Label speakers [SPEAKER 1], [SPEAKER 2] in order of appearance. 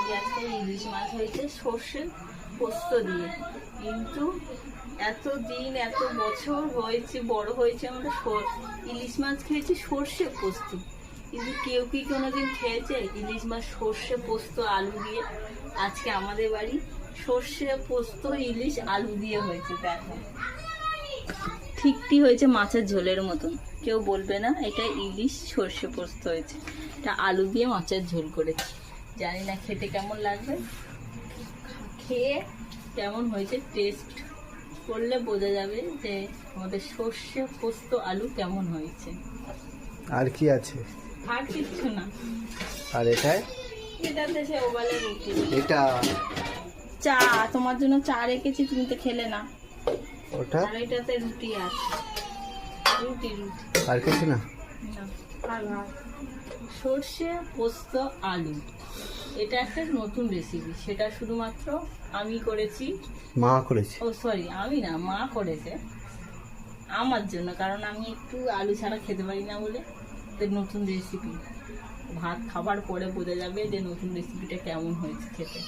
[SPEAKER 1] যে আজকে ইলিশ মাছ হয়েছে সর্ষে পোস্ত দিয়ে। কিন্তু এত দিন এত বছর হয়েছে, বড় হয়েছে, আমরা ইলিশ মাছ খেয়েছি সর্ষে পোস্ত। কিন্তু কেউ কি কোনোদিন খেয়েছে ইলিশ মাছ সর্ষে পোস্ত আলু দিয়ে? আজকে আমাদের বাড়ি সর্ষে পোস্ত ইলিশ আলু দিয়ে হয়েছে। দেখো ঠিকই হয়েছে, মাছের ঝোলের মতন। কেউ বলবে না এটা ইলিশ সর্ষে পোস্ত হয়েছে। এটা আলু দিয়ে মাছের ঝোল করেছি। জানি না খেতে কেমন লাগবে, খেয়ে কেমন হয়েছে টেস্ট করলে বোঝা যাবে যে আমাদের সর্ষে পোস্ত আলু কেমন হয়েছে।
[SPEAKER 2] আর কি আছে?
[SPEAKER 1] আর কিচ্ছু না।
[SPEAKER 2] আর এটাই
[SPEAKER 1] এটাতে সে ওভালে রুটি,
[SPEAKER 2] এটা
[SPEAKER 1] চা, তোমার জন্য চা রেখেছি, তুমি তো খেলে না।
[SPEAKER 2] ওটা
[SPEAKER 1] আর এটাতে রুটি আছে, রুটি রুটি।
[SPEAKER 2] আর কিছু না।
[SPEAKER 1] না, আর ভাত। সর্ষে পোস্ত আলু, এটা একটা নতুন রেসিপি। সেটা শুধুমাত্র আমি করেছি।
[SPEAKER 2] মা করেছে।
[SPEAKER 1] ও সরি, আমি না, মা করেছে আমার জন্য, কারণ আমি একটু আলু ছাড়া খেতে পারি না বলে। তো নতুন রেসিপি, ভাত খাবার পরে বোঝা যাবে যে নতুন রেসিপিটা কেমন হয়েছে খেতে।